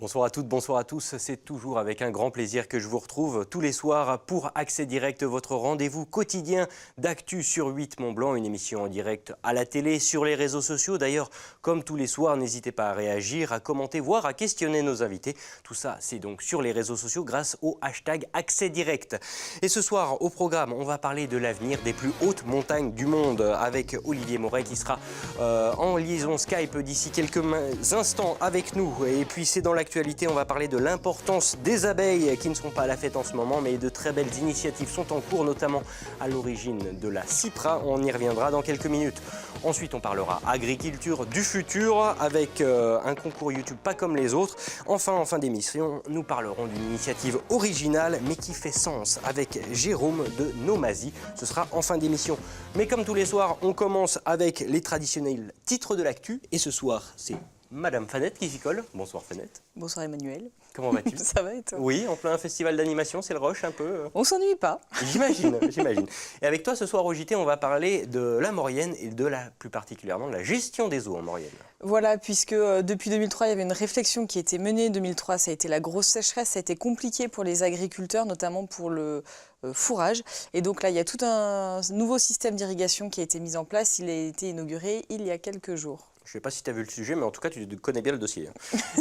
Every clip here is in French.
Bonsoir à toutes, bonsoir à tous. C'est toujours avec un grand plaisir que je vous retrouve tous les soirs pour Accès Direct, votre rendez-vous quotidien d'actu sur 8 Mont-Blanc, une émission en direct à la télé, sur les réseaux sociaux. D'ailleurs, comme tous les soirs, n'hésitez pas à réagir, à commenter, voire à questionner nos invités. Tout ça, c'est donc sur les réseaux sociaux grâce au hashtag Accès Direct. Et ce soir, au programme, on va parler de l'avenir des plus hautes montagnes du monde avec Olivier Moret qui sera en liaison Skype d'ici quelques instants avec nous. Et puis, c'est dans l'actualité, on va parler de l'importance des abeilles qui ne sont pas à la fête en ce moment, mais de très belles initiatives sont en cours, notamment à l'origine de la Cypra. On y reviendra dans quelques minutes. Ensuite, on parlera agriculture du futur avec un concours YouTube pas comme les autres. Enfin, en fin d'émission, nous parlerons d'une initiative originale, mais qui fait sens avec Jérôme de Nomazie. Ce sera en fin d'émission. Mais comme tous les soirs, on commence avec les traditionnels titres de l'actu. Et ce soir, c'est Madame Fanette qui s'y colle. Bonsoir Fanette. Bonsoir Emmanuel. Comment vas-tu? Ça va et toi? Oui, en plein festival d'animation, c'est le rush un peu. On s'ennuie pas. J'imagine, j'imagine. Et avec toi ce soir au JT, on va parler de la Maurienne et plus particulièrement de la gestion des eaux en Maurienne. Voilà, puisque depuis 2003, il y avait une réflexion qui a été menée. 2003, ça a été la grosse sécheresse, ça a été compliqué pour les agriculteurs, notamment pour le fourrage. Et donc là, il y a tout un nouveau système d'irrigation qui a été mis en place. Il a été inauguré il y a quelques jours. Je ne sais pas si tu as vu le sujet, mais en tout cas, tu connais bien le dossier.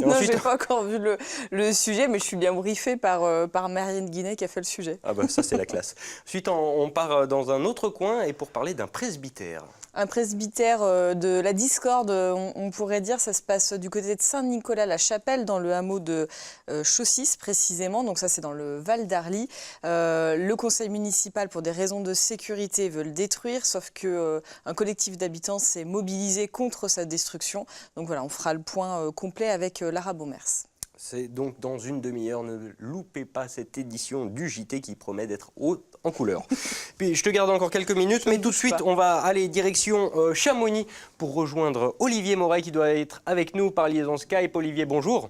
Non, je n'ai pas encore vu le sujet, mais je suis bien briefée par Marianne Guinet qui a fait le sujet. Ah bah ça, c'est la classe. Ensuite, on part dans un autre coin et pour parler d'un presbytère. Un presbytère de la discorde, on pourrait dire, ça se passe du côté de Saint-Nicolas-la-Chapelle, dans le hameau de Chaussis précisément, donc ça c'est dans le Val d'Arly. Le conseil municipal, pour des raisons de sécurité, veut le détruire, sauf qu'un collectif d'habitants s'est mobilisé contre sa destruction. Donc voilà, on fera le point complet avec Lara Baumers. C'est donc dans une demi-heure, ne loupez pas cette édition du JT qui promet d'être haute en couleur. Puis je te garde encore quelques minutes, mais tout de suite on va aller direction Chamonix pour rejoindre Olivier Moret qui doit être avec nous par liaison Skype. Olivier, bonjour.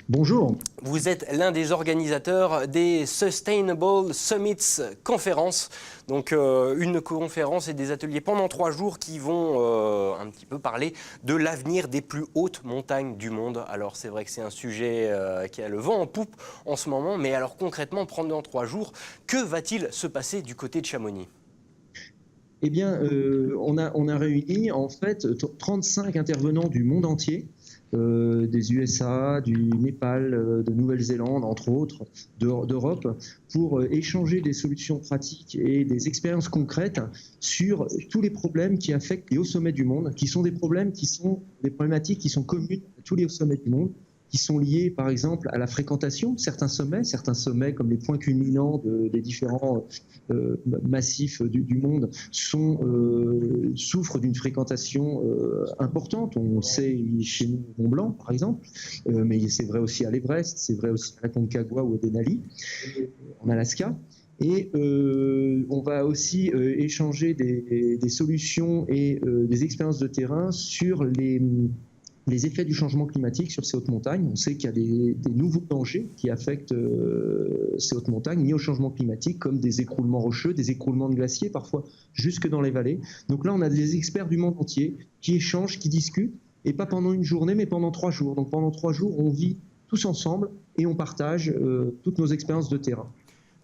Bonjour. Vous êtes l'un des organisateurs des Sustainable Summits Conférences. Donc une conférence et des ateliers pendant 3 jours qui vont un petit peu parler de l'avenir des plus hautes montagnes du monde. Alors c'est vrai que c'est un sujet qui a le vent en poupe en ce moment, mais alors concrètement, pendant 3 jours, que va-t-il se passer du côté de Chamonix ? Eh bien, on a réuni en fait 35 intervenants du monde entier, des USA, du Népal, de Nouvelle-Zélande, entre autres, d'Europe, pour échanger des solutions pratiques et des expériences concrètes sur tous les problèmes qui affectent les hauts sommets du monde, qui sont des problématiques qui sont communes à tous les hauts sommets du monde, qui sont liés par exemple à la fréquentation. Certains sommets comme les points culminants des différents massifs du monde souffrent d'une fréquentation importante. On le sait chez nous au Mont Blanc par exemple, mais c'est vrai aussi à l'Everest, c'est vrai aussi à la Concagua ou au Denali en Alaska. Et on va aussi échanger des solutions et des expériences de terrain sur les effets du changement climatique sur ces hautes montagnes. On sait qu'il y a des nouveaux dangers qui affectent ces hautes montagnes liés au changement climatique, comme des écroulements rocheux, des écroulements de glaciers, parfois jusque dans les vallées. Donc là, on a des experts du monde entier qui échangent, qui discutent, et pas pendant une journée, mais pendant 3 jours. Donc pendant 3 jours, on vit tous ensemble et on partage toutes nos expériences de terrain.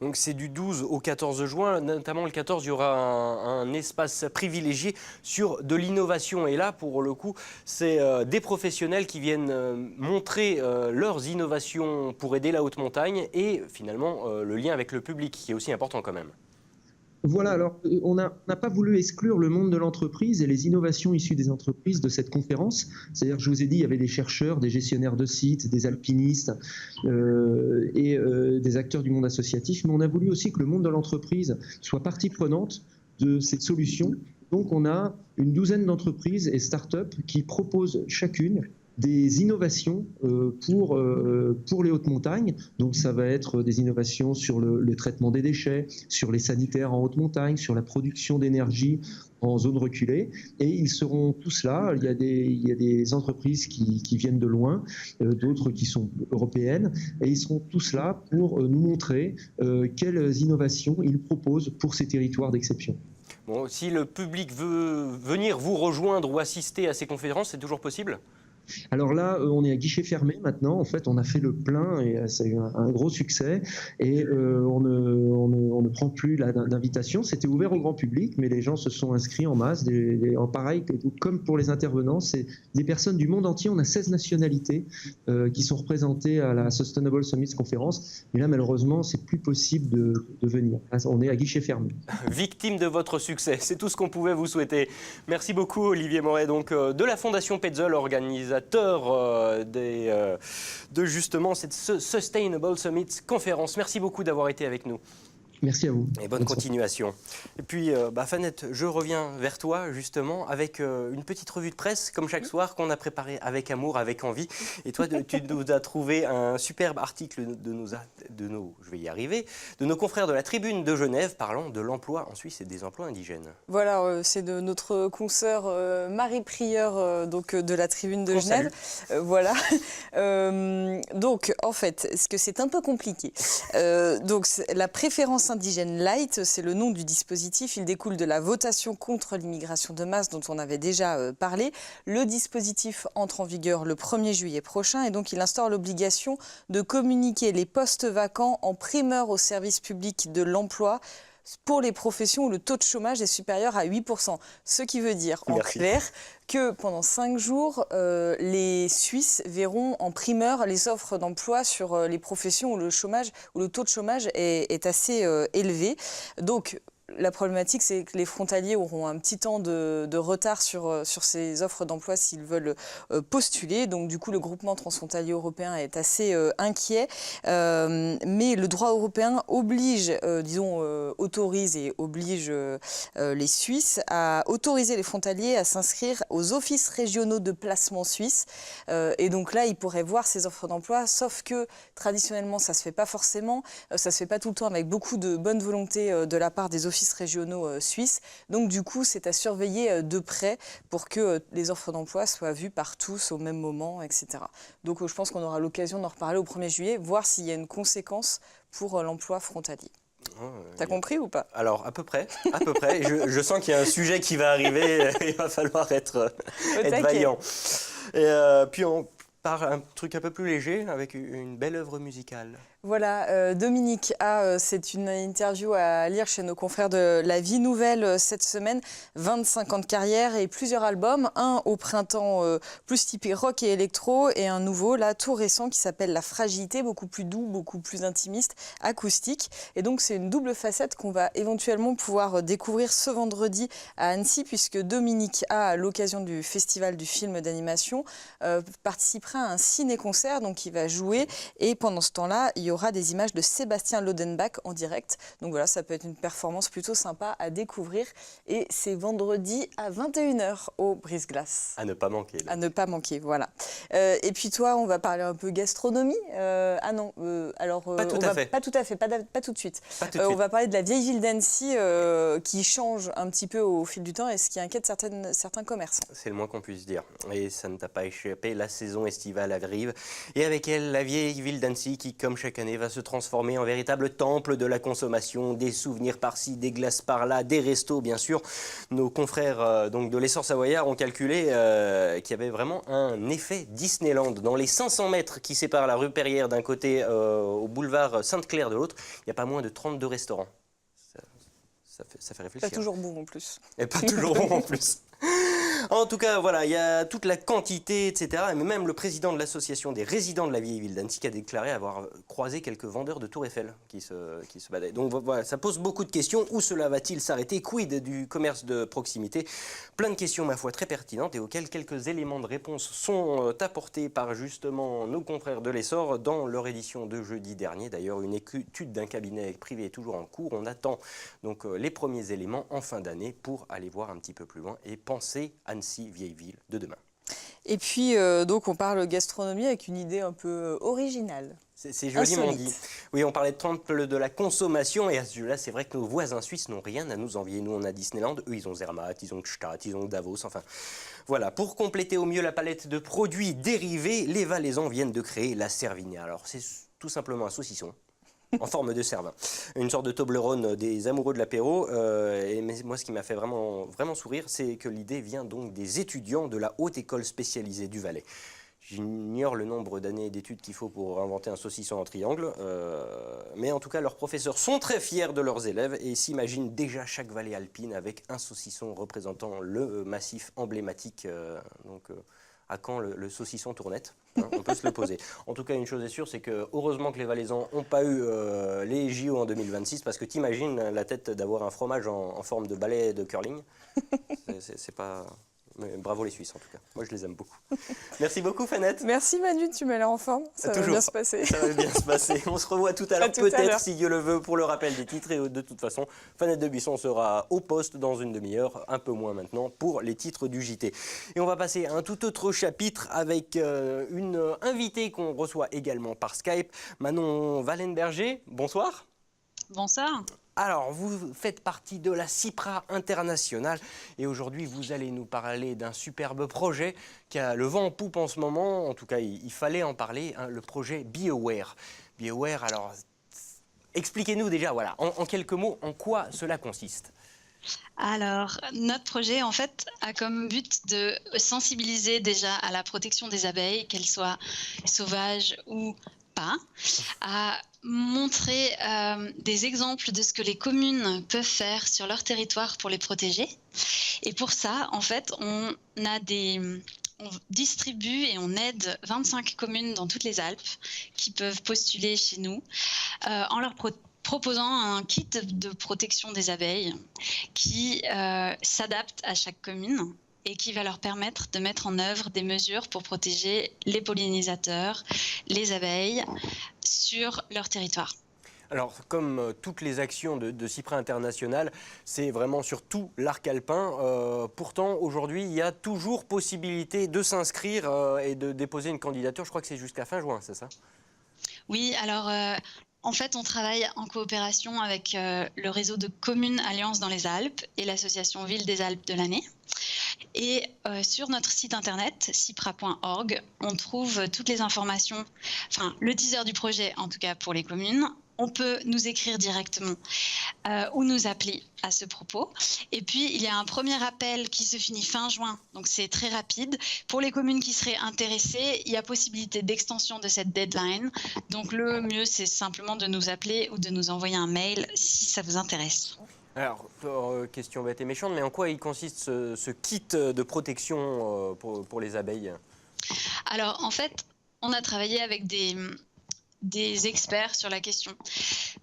Donc c'est du 12 au 14 juin, notamment le 14, il y aura un espace privilégié sur de l'innovation. Et là, pour le coup, c'est des professionnels qui viennent montrer leurs innovations pour aider la haute montagne et finalement le lien avec le public qui est aussi important quand même. Voilà, alors on n'a pas voulu exclure le monde de l'entreprise et les innovations issues des entreprises de cette conférence. C'est-à-dire, je vous ai dit, il y avait des chercheurs, des gestionnaires de sites, des alpinistes et des acteurs du monde associatif, mais on a voulu aussi que le monde de l'entreprise soit partie prenante de cette solution. Donc on a une douzaine d'entreprises et start-up qui proposent chacune des innovations pour les hautes montagnes. Donc ça va être des innovations sur le traitement des déchets, sur les sanitaires en haute montagne, sur la production d'énergie en zone reculée. Et ils seront tous là. Il y a des entreprises qui viennent de loin, d'autres qui sont européennes. Et ils seront tous là pour nous montrer quelles innovations ils proposent pour ces territoires d'exception. Bon, si le public veut venir vous rejoindre ou assister à ces conférences, c'est toujours possible ? Alors là, on est à guichet fermé maintenant. En fait, on a fait le plein et ça a eu un gros succès. Et on ne prend plus d'invitation. C'était ouvert au grand public, mais les gens se sont inscrits en masse. Pareil, comme pour les intervenants, c'est des personnes du monde entier. On a 16 nationalités qui sont représentées à la Sustainable Summit conférence. Mais là, malheureusement, c'est plus possible de venir. Là, on est à guichet fermé. Victime de votre succès, c'est tout ce qu'on pouvait vous souhaiter. Merci beaucoup Olivier Moret, donc de la Fondation Petzl, organisateur de justement cette Sustainable Summit conférence. Merci beaucoup d'avoir été avec nous. Merci à vous. Et bonne continuation. Et puis, Fanette, je reviens vers toi justement avec une petite revue de presse, comme chaque soir, qu'on a préparée avec amour, avec envie. Et toi, tu nous as trouvé un superbe article de nos confrères de la Tribune de Genève parlant de l'emploi en Suisse et des emplois indigènes. Voilà, c'est de notre consoeur Marie Prieur, donc de la Tribune de Genève. Voilà. Donc, en fait, ce que c'est un peu compliqué. Donc, la préférence indigène light, c'est le nom du dispositif. Il découle de la votation contre l'immigration de masse dont on avait déjà parlé. Le dispositif entre en vigueur le 1er juillet prochain et donc il instaure l'obligation de communiquer les postes vacants en primeur au service public de l'emploi pour les professions où le taux de chômage est supérieur à 8%. Ce qui veut dire, en clair, que pendant 5 jours, les Suisses verront en primeur les offres d'emploi sur les professions où le taux de chômage est assez élevé. Donc, la problématique, c'est que les frontaliers auront un petit temps de retard sur ces offres d'emploi s'ils veulent postuler. Donc, du coup, le groupement transfrontalier européen est assez inquiet. Mais le droit européen oblige, autorise et oblige les Suisses à autoriser les frontaliers à s'inscrire aux offices régionaux de placement suisses. Et donc là, ils pourraient voir ces offres d'emploi, sauf que traditionnellement, ça ne se fait pas forcément. Ça ne se fait pas tout le temps avec beaucoup de bonne volonté de la part des offices régionaux suisses. Donc du coup, c'est à surveiller de près pour que les offres d'emploi soient vues par tous au même moment, etc. Donc je pense qu'on aura l'occasion d'en reparler au 1er juillet, voir s'il y a une conséquence pour l'emploi frontalier. T'as compris ou pas? Alors, à peu près. Je sens qu'il y a un sujet qui va arriver, il va falloir être vaillant. Et puis on part un truc un peu plus léger avec une belle œuvre musicale. Voilà, Dominique A, c'est une interview à lire chez nos confrères de La Vie Nouvelle cette semaine. 25 ans de carrière et plusieurs albums. Un au printemps plus typé rock et électro et un nouveau, là, tout récent, qui s'appelle La Fragilité, beaucoup plus doux, beaucoup plus intimiste, acoustique. Et donc, c'est une double facette qu'on va éventuellement pouvoir découvrir ce vendredi à Annecy, puisque Dominique A, à l'occasion du Festival du film d'animation, participera à un ciné-concert, donc il va jouer. Et pendant ce temps-là, il y aura des images de Sébastien Lodenbach en direct. Donc voilà, ça peut être une performance plutôt sympa à découvrir. Et c'est vendredi à 21h au Brise-Glace. À ne pas manquer. Là. À ne pas manquer, voilà. Et puis toi, on va parler un peu gastronomie. Pas tout à fait, pas tout de suite. On va parler de la vieille ville d'Annecy qui change un petit peu au fil du temps et ce qui inquiète certains commerçants. C'est le moins qu'on puisse dire. Et ça ne t'a pas échappé, la saison estivale arrive. Et avec elle, la vieille ville d'Annecy qui, comme chaque année, va se transformer en véritable temple de la consommation, des souvenirs par-ci, des glaces par-là, des restos bien sûr. Nos confrères donc de l'Essor Savoyard ont calculé qu'il y avait vraiment un effet Disneyland. Dans les 500 mètres qui séparent la rue Perrière d'un côté au boulevard Sainte-Claire de l'autre, il n'y a pas moins de 32 restaurants. Ça fait réfléchir. Pas toujours bon en plus. Et pas toujours bon en plus. En tout cas, voilà, il y a toute la quantité, etc. Et même le président de l'association des résidents de la vieille ville d'Annecy a déclaré avoir croisé quelques vendeurs de Tour Eiffel qui se badaient. Donc voilà, ça pose beaucoup de questions. Où cela va-t-il s'arrêter? Quid du commerce de proximité? Plein de questions, ma foi, très pertinentes et auxquelles quelques éléments de réponse sont apportés par justement nos confrères de l'Essor dans leur édition de jeudi dernier. D'ailleurs, une étude d'un cabinet privé est toujours en cours. On attend donc les premiers éléments en fin d'année pour aller voir un petit peu plus loin et penser Annecy, vieille ville de demain. Et puis, donc, on parle gastronomie avec une idée un peu originale. C'est joliment dit. Oui, on parlait de temple de la consommation et à ce jeu-là, c'est vrai que nos voisins suisses n'ont rien à nous envier. Nous, on a Disneyland, eux, ils ont Zermatt, ils ont Gstaad, ils ont Davos, enfin... Voilà, pour compléter au mieux la palette de produits dérivés, les Valaisans viennent de créer la Servinia. Alors, c'est tout simplement un saucisson en forme de cervin. Une sorte de Toblerone des amoureux de l'apéro. Mais moi, ce qui m'a fait vraiment sourire, c'est que l'idée vient donc des étudiants de la Haute École spécialisée du Valais. J'ignore le nombre d'années d'études qu'il faut pour inventer un saucisson en triangle, mais en tout cas leurs professeurs sont très fiers de leurs élèves et s'imaginent déjà chaque vallée alpine avec un saucisson représentant le massif emblématique. À quand le saucisson tournette, hein, on peut se le poser. En tout cas, une chose est sûre, c'est que heureusement que les Valaisans n'ont pas eu les JO en 2026, parce que t'imagines la tête d'avoir un fromage en forme de balai de curling. C'est pas... Mais bravo les Suisses en tout cas, moi je les aime beaucoup. Merci beaucoup Fanette. Merci Manu, tu m'as l'air en forme, ça va bien se passer. Ça va bien se passer, on se revoit tout à l'heure peut-être si Dieu le veut pour le rappel des titres et de toute façon Fanette de Buisson sera au poste dans une demi-heure, un peu moins maintenant pour les titres du JT. Et on va passer à un tout autre chapitre avec une invitée qu'on reçoit également par Skype, Manon Wallenberger, bonsoir. Bonsoir. Alors, vous faites partie de la CIPRA internationale et aujourd'hui, vous allez nous parler d'un superbe projet qui a le vent en poupe en ce moment. En tout cas, il fallait en parler, hein, le projet BioWare. BioWare, alors, expliquez-nous déjà, voilà, en quelques mots, en quoi cela consiste. Alors, notre projet, en fait, a comme but de sensibiliser déjà à la protection des abeilles, qu'elles soient sauvages ou pas, à montrer des exemples de ce que les communes peuvent faire sur leur territoire pour les protéger. Et pour ça, en fait, on distribue et on aide 25 communes dans toutes les Alpes qui peuvent postuler chez nous en leur proposant un kit de protection des abeilles qui s'adapte à chaque commune et qui va leur permettre de mettre en œuvre des mesures pour protéger les pollinisateurs, les abeilles sur leur territoire. Alors, comme toutes les actions de CIPRA International, c'est vraiment sur tout l'arc alpin. Pourtant, aujourd'hui, il y a toujours possibilité de s'inscrire et de déposer une candidature. Je crois que c'est jusqu'à fin juin, c'est ça? Oui, alors en fait, on travaille en coopération avec le réseau de communes Alliance dans les Alpes et l'association Ville des Alpes de l'année. Et sur notre site internet, cipra.org, on trouve toutes les informations, enfin le teaser du projet en tout cas pour les communes. On peut nous écrire directement ou nous appeler à ce propos. Et puis, il y a un premier appel qui se finit fin juin, donc c'est très rapide. Pour les communes qui seraient intéressées, il y a possibilité d'extension de cette deadline. Donc le mieux, c'est simplement de nous appeler ou de nous envoyer un mail si ça vous intéresse. Alors, question bête et méchante, mais en quoi il consiste ce kit de protection pour les abeilles? Alors, en fait, on a travaillé avec des experts sur la question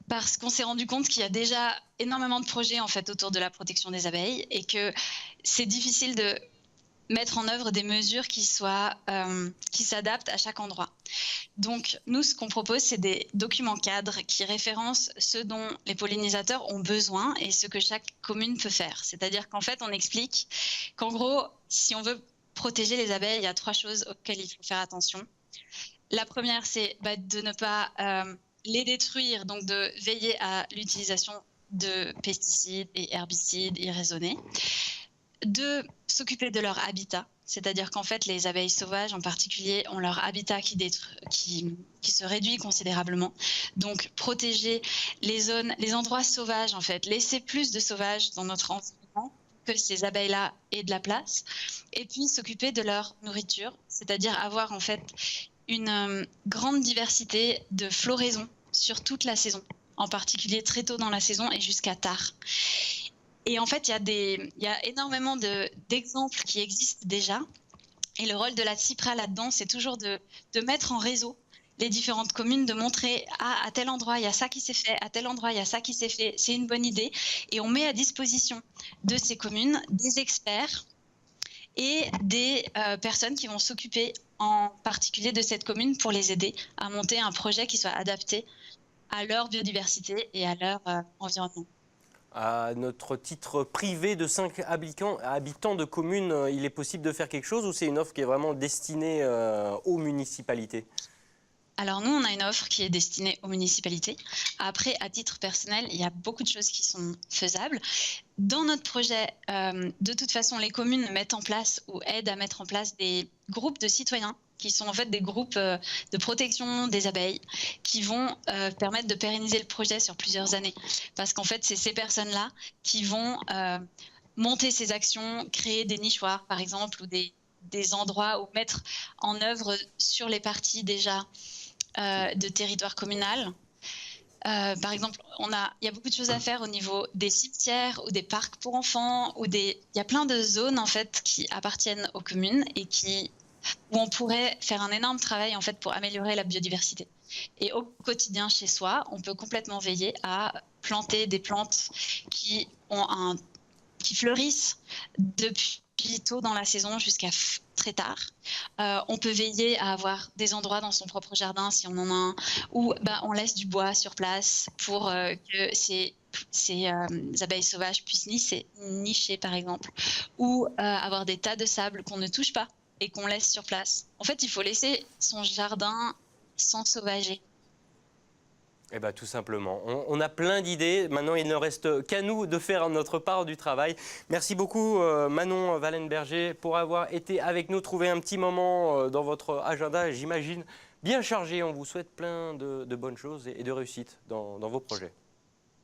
parce qu'on s'est rendu compte qu'il y a déjà énormément de projets en fait autour de la protection des abeilles et que c'est difficile de mettre en œuvre des mesures qui s'adaptent à chaque endroit. Donc nous, ce qu'on propose, c'est des documents cadres qui référencent ce dont les pollinisateurs ont besoin et ce que chaque commune peut faire. C'est-à-dire qu'en fait, on explique qu'en gros, si on veut protéger les abeilles, il y a 3 choses auxquelles il faut faire attention. La première, c'est de ne pas les détruire, donc de veiller à l'utilisation de pesticides et herbicides irraisonnés. 2, s'occuper de leur habitat, c'est-à-dire qu'en fait, les abeilles sauvages en particulier ont leur habitat qui se réduit considérablement. Donc, protéger les endroits sauvages, en fait, laisser plus de sauvages dans notre environnement, que ces abeilles-là aient de la place. Et puis, s'occuper de leur nourriture, c'est-à-dire avoir en fait une grande diversité de floraison sur toute la saison, en particulier très tôt dans la saison et jusqu'à tard. Et en fait, il y a énormément d'exemples qui existent déjà. Et le rôle de la CIPRA là-dedans, c'est toujours de mettre en réseau les différentes communes, de montrer à tel endroit, il y a ça qui s'est fait, à tel endroit, il y a ça qui s'est fait, c'est une bonne idée. Et on met à disposition de ces communes des experts et des personnes qui vont s'occuper en particulier de cette commune pour les aider à monter un projet qui soit adapté à leur biodiversité et à leur environnement. À notre titre privé de 5 habitants de communes, il est possible de faire quelque chose ou c'est une offre qui est vraiment destinée aux municipalités? Alors nous, on a une offre qui est destinée aux municipalités. Après, à titre personnel, il y a beaucoup de choses qui sont faisables. Dans notre projet, de toute façon, les communes mettent en place ou aident à mettre en place des groupes de citoyens qui sont en fait des groupes de protection des abeilles qui vont permettre de pérenniser le projet sur plusieurs années. Parce qu'en fait, c'est ces personnes-là qui vont monter ces actions, créer des nichoirs, par exemple, ou des des endroits ou mettre en œuvre sur les parties déjà de territoire communal. Par exemple, il y a beaucoup de choses à faire au niveau des cimetières ou des parcs pour enfants. Il y a plein de zones en fait qui appartiennent aux communes et où on pourrait faire un énorme travail en fait pour améliorer la biodiversité. Et au quotidien chez soi, on peut complètement veiller à planter des plantes qui fleurissent depuis tôt dans la saison jusqu'à très tard. On peut veiller à avoir des endroits dans son propre jardin, si on en a un, où on laisse du bois sur place pour que ces abeilles sauvages puissent nicher, par exemple, ou avoir des tas de sable qu'on ne touche pas et qu'on laisse sur place. En fait, il faut laisser son jardin s'ensauvager. Eh bien, tout simplement. On a plein d'idées. Maintenant, il ne reste qu'à nous de faire notre part du travail. Merci beaucoup, Manon Wallenberger, pour avoir été avec nous, trouver un petit moment dans votre agenda, j'imagine, bien chargé. On vous souhaite plein de bonnes choses et de réussite dans vos projets.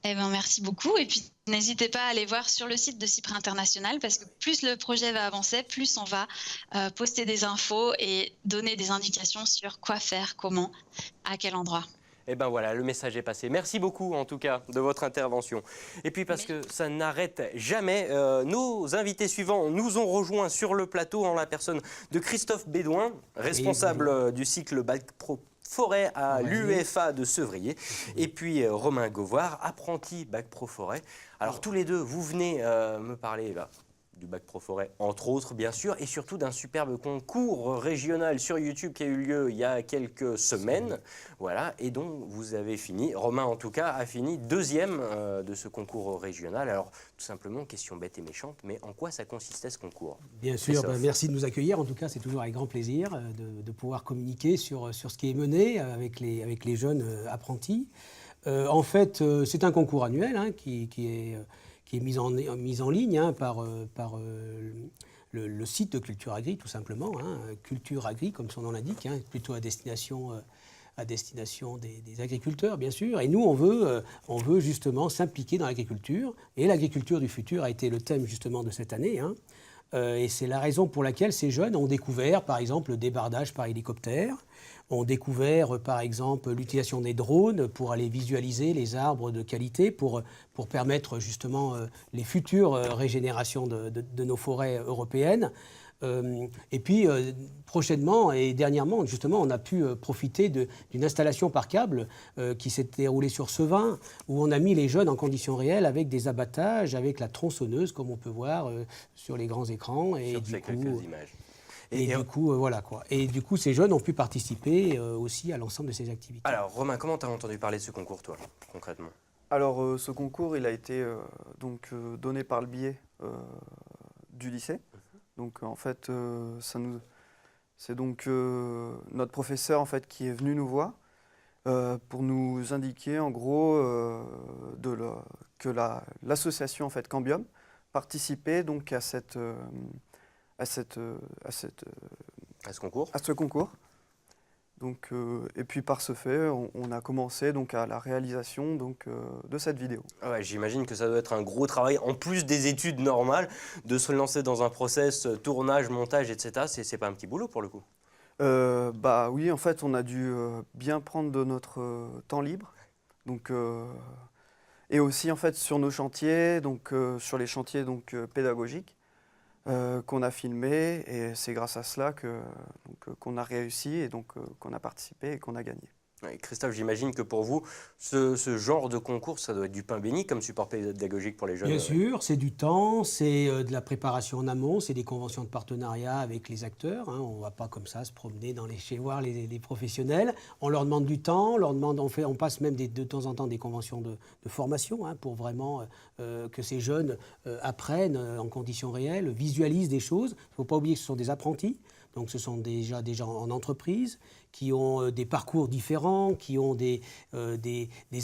Eh ben, merci beaucoup. Et puis, n'hésitez pas à aller voir sur le site de CIPRE International parce que plus le projet va avancer, plus on va poster des infos et donner des indications sur quoi faire, comment, à quel endroit. Eh bien voilà, le message est passé. Merci beaucoup en tout cas de votre intervention. Et puis parce que ça n'arrête jamais, nos invités suivants nous ont rejoints sur le plateau en la personne de Christophe Bédouin, responsable du cycle Bac Pro Forêt à l'UEFA de Sevrier, et puis Romain Gauvoire, apprenti Bac Pro Forêt. Alors tous les deux, vous venez me parler du Bac Pro Forêt, entre autres bien sûr, et surtout d'un superbe concours régional sur YouTube qui a eu lieu il y a quelques semaines, voilà, et dont vous avez fini, Romain en tout cas, a fini deuxième de ce concours régional. Alors tout simplement, question bête et méchante, mais en quoi ça consistait ce concours? Bien sûr, merci de nous accueillir, en tout cas c'est toujours avec grand plaisir de pouvoir communiquer sur ce qui est mené avec les jeunes apprentis. En fait, c'est un concours annuel qui est mise en ligne par le site de Culture Agri, tout simplement. Culture Agri, comme son nom l'indique, plutôt à destination des agriculteurs, bien sûr. Et nous, on veut justement s'impliquer dans l'agriculture. Et l'agriculture du futur a été le thème justement de cette année. Et c'est la raison pour laquelle ces jeunes ont découvert, par exemple, le débardage par hélicoptère, ont découvert, par exemple, l'utilisation des drones pour aller visualiser les arbres de qualité, pour permettre justement les futures régénérations de nos forêts européennes. Et puis, prochainement et dernièrement, justement, on a pu profiter d'une installation par câble qui s'est déroulée sur Sevin, où on a mis les jeunes en conditions réelles avec des abattages, avec la tronçonneuse, comme on peut voir sur les grands écrans. Et sur ces quelques images. Et du coup, voilà quoi. Et du coup, ces jeunes ont pu participer aussi à l'ensemble de ces activités. Alors, Romain, comment tu as entendu parler de ce concours, toi, concrètement? Alors, ce concours, il a été donné par le biais du lycée. Donc, en fait, c'est donc notre professeur en fait, qui est venu nous voir pour nous indiquer, en gros, que l'association en fait, Cambium participait donc à ce concours. Donc, et puis par ce fait, on a commencé donc, à la réalisation donc, de cette vidéo. Ah ouais, j'imagine que ça doit être un gros travail, en plus des études normales, de se lancer dans un process tournage, montage, etc. C'est pas un petit boulot pour le coup? Bah oui, en fait, on a dû bien prendre de notre temps libre. Donc, et aussi en fait sur nos chantiers, donc sur les chantiers donc, pédagogiques. Qu'on a filmé et c'est grâce à cela qu'on a réussi et donc qu'on a participé et qu'on a gagné. Ouais, Christophe, j'imagine que pour vous, ce genre de concours, ça doit être du pain béni comme support pédagogique pour les jeunes. Bien sûr, c'est du temps, c'est de la préparation en amont, c'est des conventions de partenariat avec les acteurs. On ne va pas comme ça se promener chez voir les professionnels. On leur demande du temps, on passe même de temps en temps des conventions de formation pour vraiment que ces jeunes apprennent en conditions réelles, visualisent des choses. Il ne faut pas oublier que ce sont des apprentis. Donc ce sont déjà des gens en entreprise qui ont des parcours différents, qui ont des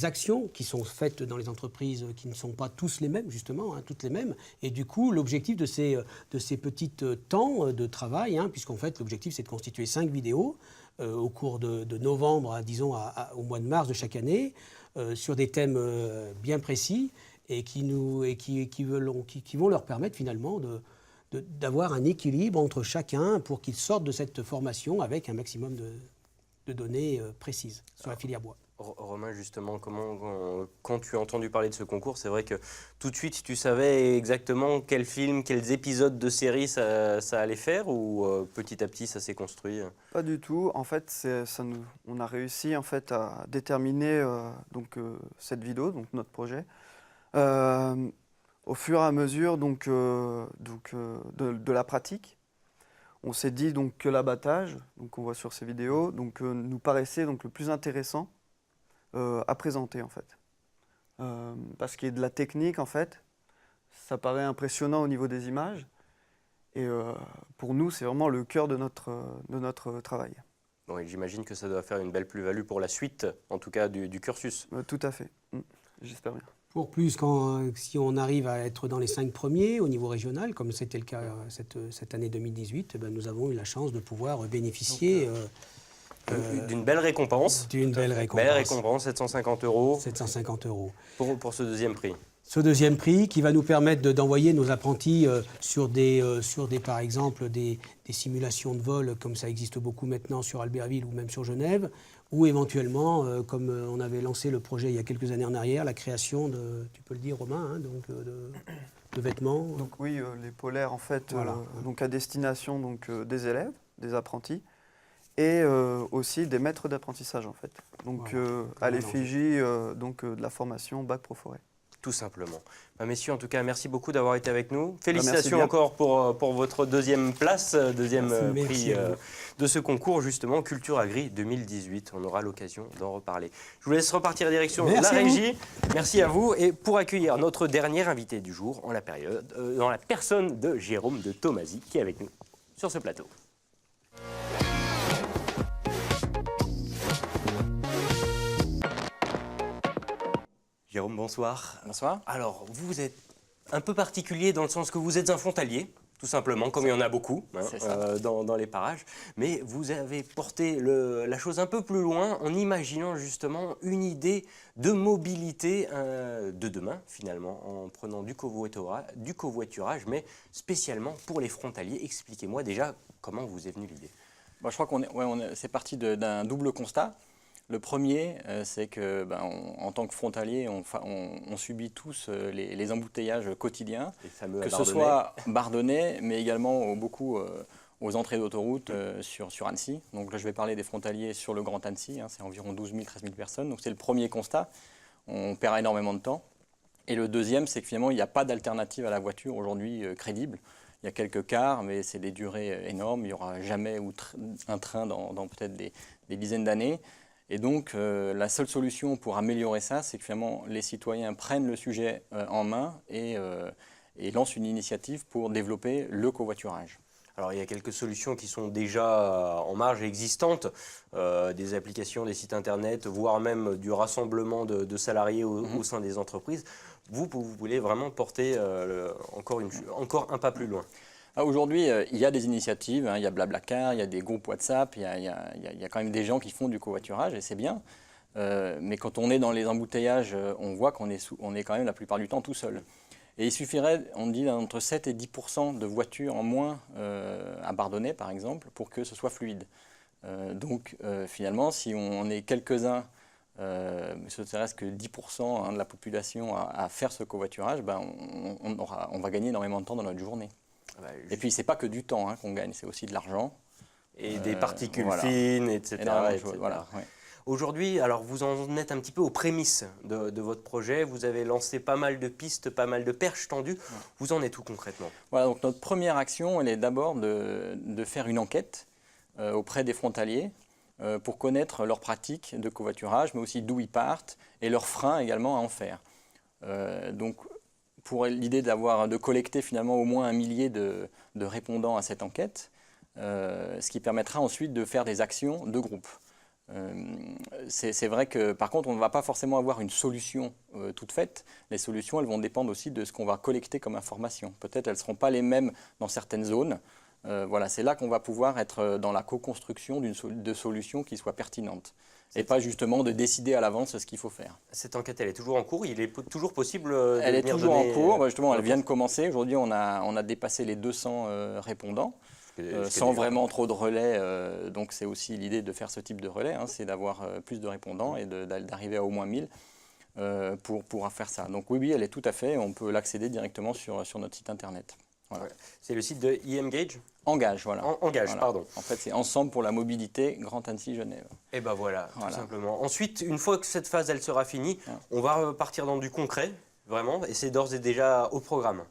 actions qui sont faites dans les entreprises qui ne sont pas tous les mêmes, justement, toutes les mêmes. Et du coup, l'objectif de ces petits temps de travail, puisqu'en fait, l'objectif, c'est de constituer 5 vidéos au cours de novembre, disons, au mois de mars de chaque année, sur des thèmes bien précis et qui vont leur permettre finalement d'avoir un équilibre entre chacun pour qu'ils sortent de cette formation avec un maximum de données précises sur la filière bois. Romain, justement, quand tu as entendu parler de ce concours, c'est vrai que tout de suite, tu savais exactement quel film, quels épisodes de série ça allait faire, ou petit à petit, ça s'est construit? Pas du tout. En fait, on a réussi en fait, à déterminer cette vidéo, donc notre projet, au fur et à mesure de la pratique. On s'est dit donc, que l'abattage, qu'on voit sur ces vidéos, nous paraissait donc, le plus intéressant à présenter en fait. Parce qu'il y a de la technique en fait, ça paraît impressionnant au niveau des images et pour nous c'est vraiment le cœur de notre travail. Oui, j'imagine que ça doit faire une belle plus-value pour la suite, en tout cas du cursus. Tout à fait, j'espère bien. Pour plus, si on arrive à être dans les 5 premiers au niveau régional, comme c'était le cas cette année 2018, nous avons eu la chance de pouvoir bénéficier d'une belle récompense. D'une belle récompense. Belle récompense, 750 €. 750 €. Pour ce deuxième prix. Ce deuxième prix qui va nous permettre d'envoyer nos apprentis sur par exemple, des simulations de vol, comme ça existe beaucoup maintenant sur Albertville ou même sur Genève, ou éventuellement, comme on avait lancé le projet il y a quelques années en arrière, la création de, tu peux le dire Romain, hein, de vêtements. Donc oui, les polaires en fait, voilà. À destination des élèves, des apprentis, et aussi des maîtres d'apprentissage en fait. Donc voilà, à l'effigie de la formation Bac Pro Forêt. Tout simplement. Messieurs, en tout cas, merci beaucoup d'avoir été avec nous. Félicitations encore pour votre deuxième place, deuxième prix de ce concours, justement, Culture Agri 2018. On aura l'occasion d'en reparler. Je vous laisse repartir en direction de la régie. Merci à vous. Et pour accueillir notre dernier invité du jour, dans la personne de Jérôme de Tomasi, qui est avec nous sur ce plateau. Jérôme, bonsoir. Bonsoir. Alors, vous êtes un peu particulier dans le sens que vous êtes un frontalier, tout simplement, comme il y en a beaucoup dans les parages. Mais vous avez porté la chose un peu plus loin en imaginant justement une idée de mobilité de demain, finalement, en prenant du covoiturage, mais spécialement pour les frontaliers. Expliquez-moi déjà comment vous est venue l'idée. Je crois c'est parti d'un double constat. Le premier, c'est que, en tant que frontalier, on subit tous les embouteillages quotidiens, que ce soit Bardonnais, mais également beaucoup aux entrées d'autoroute sur Annecy. Donc là, je vais parler des frontaliers sur le Grand Annecy, c'est environ 12 000, 13 000 personnes. Donc c'est le premier constat, on perd énormément de temps. Et le deuxième, c'est que finalement, il n'y a pas d'alternative à la voiture aujourd'hui crédible. Il y a quelques cars, mais c'est des durées énormes. Il n'y aura jamais un train dans peut-être des dizaines d'années. Et donc, la seule solution pour améliorer ça, c'est que finalement, les citoyens prennent le sujet en main et lancent une initiative pour développer le covoiturage. Alors, il y a quelques solutions qui sont déjà en marge existantes, des applications, des sites internet, voire même du rassemblement de salariés au sein des entreprises. Vous voulez vraiment porter encore un pas plus loin. Aujourd'hui, il y a des initiatives, il y a Blablacar, il y a des groupes WhatsApp, il y a quand même des gens qui font du covoiturage et c'est bien. Mais quand on est dans les embouteillages, on voit qu'on est quand même la plupart du temps tout seul. Et il suffirait, on dit, entre 7 et 10% de voitures en moins à Bardonnay, par exemple, pour que ce soit fluide. Donc finalement, si on est quelques-uns, ce serait que 10% de la population à faire ce covoiturage, on va gagner énormément de temps dans notre journée. Et puis, ce n'est pas que du temps qu'on gagne, c'est aussi de l'argent. Et des particules fines, etc. Voilà, ouais. Aujourd'hui, alors vous en êtes un petit peu aux prémices de votre projet. Vous avez lancé pas mal de pistes, pas mal de perches tendues. Ouais. Vous en êtes où concrètement? Voilà, donc notre première action, elle est d'abord de faire une enquête auprès des frontaliers pour connaître leurs pratiques de covoiturage, mais aussi d'où ils partent et leurs freins également à en faire. Donc, pour l'idée de collecter finalement au moins 1 millier de répondants à cette enquête, ce qui permettra ensuite de faire des actions de groupe. C'est vrai que par contre on ne va pas forcément avoir une solution toute faite. Les solutions elles vont dépendre aussi de ce qu'on va collecter comme information. Peut-être elles ne seront pas les mêmes dans certaines zones. Voilà, c'est là qu'on va pouvoir être dans la co-construction de solutions qui soient pertinentes. Et pas justement de décider à l'avance ce qu'il faut faire. Cette enquête, elle est toujours en cours. Il est toujours possible Elle est toujours en cours. Justement, elle vient de de commencer. Aujourd'hui, on a dépassé les 200 répondants, sans vraiment trop de relais. Donc, c'est aussi l'idée de faire ce type de relais, hein, c'est d'avoir plus de répondants et d'arriver à au moins 1000 pour pouvoir faire ça. Donc, oui, elle est tout à fait. On peut l'accéder directement sur notre site internet. Voilà. Ouais. C'est le site de eEngage ? Engage, voilà. Engage, voilà. pardon. En fait, c'est Ensemble pour la mobilité Grand Annecy-Genève. Et ben voilà, tout simplement. Ensuite, une fois que cette phase elle sera finie, on va partir dans du concret, vraiment, et c'est d'ores et déjà au programme.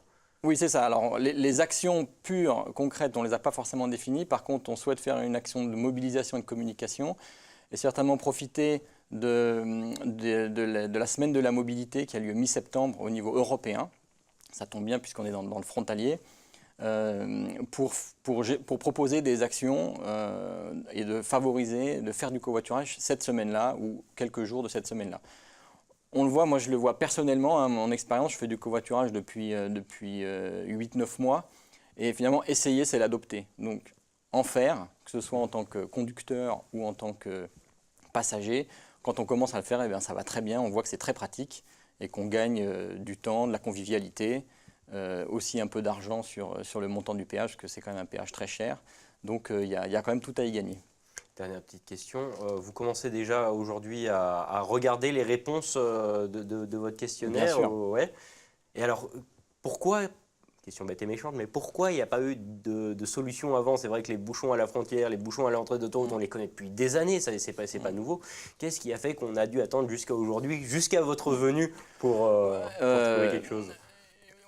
Oui, c'est ça. Alors, les actions pures, concrètes, on ne les a pas forcément définies. Par contre, on souhaite faire une action de mobilisation et de communication et certainement profiter de la semaine de la mobilité qui a lieu mi-septembre au niveau européen. Ça tombe bien puisqu'on est dans le frontalier. Pour proposer des actions et de favoriser, de faire du covoiturage cette semaine-là ou quelques jours de cette semaine-là. On le voit, moi je le vois personnellement, hein, mon expérience, je fais du covoiturage depuis 8-9 mois et finalement essayer c'est l'adopter. Donc en faire, que ce soit en tant que conducteur ou en tant que passager, quand on commence à le faire, eh bien, ça va très bien, on voit que c'est très pratique et qu'on gagne du temps, de la convivialité. Aussi un peu d'argent sur le montant du péage, parce que c'est quand même un péage très cher. Donc il y a quand même tout à y gagner. Dernière petite question. Vous commencez déjà aujourd'hui à regarder les réponses de votre questionnaire. Bien sûr. Ouais. Et alors, pourquoi, question bête et méchante, mais pourquoi il n'y a pas eu de solution avant? C'est vrai que les bouchons à la frontière, les bouchons à l'entrée d'autoroute, on les connaît depuis des années, ça c'est pas nouveau. Qu'est-ce qui a fait qu'on a dû attendre jusqu'à aujourd'hui, jusqu'à votre venue pour trouver quelque chose?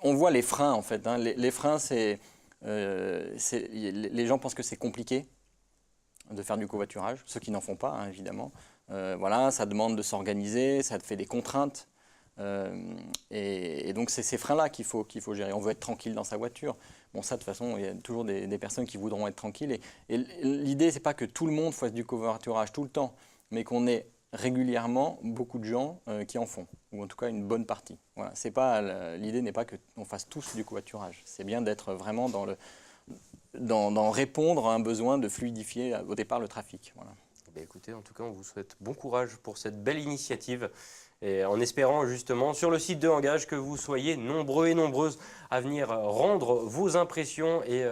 On voit les freins en fait. Hein. Les freins, les gens pensent que c'est compliqué de faire du covoiturage, ceux qui n'en font pas, hein, évidemment. Voilà, ça demande de s'organiser, ça fait des contraintes. Et donc c'est ces freins-là qu'il faut gérer. On veut être tranquille dans sa voiture. Bon, ça de toute façon, il y a toujours des personnes qui voudront être tranquilles. Et l'idée, c'est pas que tout le monde fasse du covoiturage tout le temps, mais qu'on ait régulièrement beaucoup de gens qui en font, ou en tout cas une bonne partie. Voilà. L'idée n'est pas qu'on fasse tous du covoiturage. C'est bien d'être vraiment dans répondre à un besoin de fluidifier au départ le trafic. Voilà. Bien, écoutez, en tout cas, on vous souhaite bon courage pour cette belle initiative. Et en espérant justement sur le site de Engage que vous soyez nombreux et nombreuses à venir rendre vos impressions et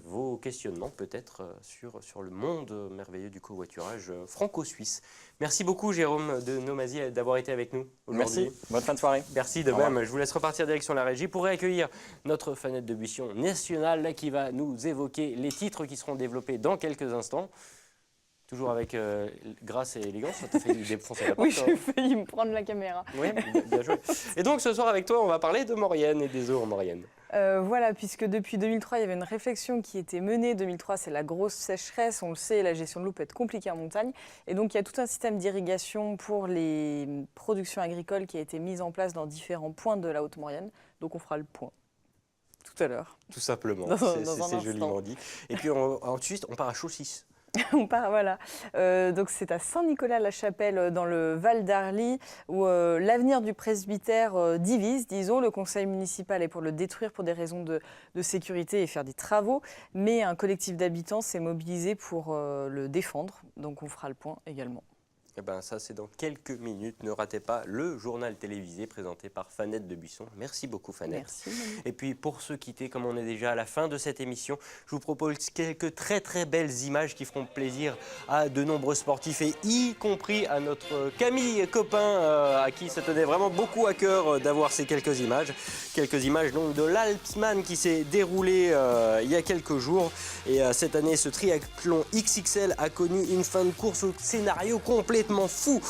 vos questionnements peut-être sur le monde merveilleux du covoiturage franco-suisse. Merci beaucoup Jérôme de Nomazy d'avoir été avec nous aujourd'hui. Merci, bonne fin de soirée. Merci de même. Je vous laisse repartir direction la régie pour accueillir notre Fanette de Buisson nationale qui va nous évoquer les titres qui seront développés dans quelques instants. Toujours avec grâce et élégance, ça t'a fait défoncer la porte. Oui, j'ai failli me prendre la caméra. Oui, bien joué. Et donc ce soir avec toi, on va parler de Maurienne et des eaux en Maurienne. Voilà, puisque depuis 2003, il y avait une réflexion qui était menée. 2003, c'est la grosse sécheresse. On le sait, la gestion de l'eau peut être compliquée en montagne. Et donc, il y a tout un système d'irrigation pour les productions agricoles qui a été mis en place dans différents points de la Haute-Maurienne. Donc, on fera le point tout à l'heure. Tout simplement, c'est joliment dit. Et puis ensuite, on part à Chaussys. On part, voilà. Donc c'est à Saint-Nicolas-la-Chapelle, dans le Val d'Arly, où l'avenir du presbytère divise, disons. Le conseil municipal est pour le détruire pour des raisons de sécurité et faire des travaux, mais un collectif d'habitants s'est mobilisé pour le défendre. Donc on fera le point également. Eh ben ça, c'est dans quelques minutes. Ne ratez pas le journal télévisé présenté par Fanette de Buisson. Merci beaucoup, Fanette. Merci. Et puis, pour se quitter, comme on est déjà à la fin de cette émission, je vous propose quelques très très belles images qui feront plaisir à de nombreux sportifs et y compris à notre Camille Copain, à qui ça tenait vraiment beaucoup à cœur d'avoir ces quelques images. Quelques images donc de l'Alpsman qui s'est déroulé il y a quelques jours. Et cette année, ce triathlon XXL a connu une fin de course au scénario complètement fou,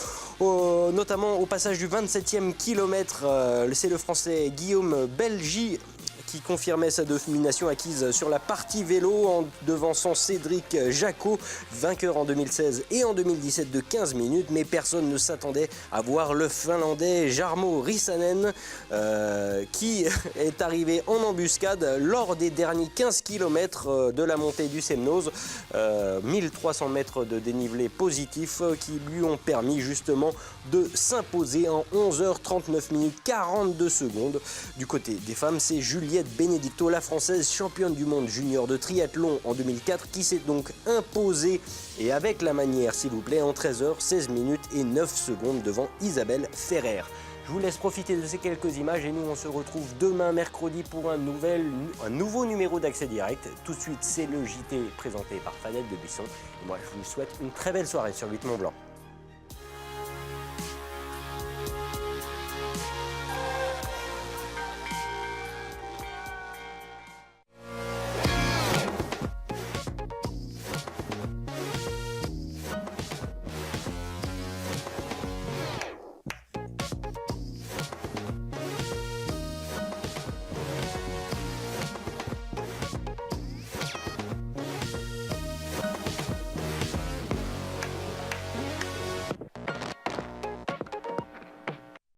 notamment au passage du 27e kilomètre. C'est le Français Guillaume Belgy qui confirmait sa domination acquise sur la partie vélo en devançant Cédric Jacot, vainqueur en 2016 et en 2017 de 15 minutes, mais personne ne s'attendait à voir le Finlandais Jarmo Rissanen qui est arrivé en embuscade lors des derniers 15 km de la montée du Semnoz, 1300 mètres de dénivelé positif qui lui ont permis justement de s'imposer en 11h39 minutes 42 secondes. Du côté des femmes, c'est Juliette Juliette Benedicto, la Française championne du monde junior de triathlon en 2004, qui s'est donc imposée, et avec la manière s'il vous plaît, en 13h, 16 minutes et 9 secondes devant Isabelle Ferrer. Je vous laisse profiter de ces quelques images et nous on se retrouve demain mercredi pour un nouveau numéro d'Accès Direct. Tout de suite c'est le JT présenté par Fanette de Buisson. Et moi je vous souhaite une très belle soirée sur 8 Mont Blanc.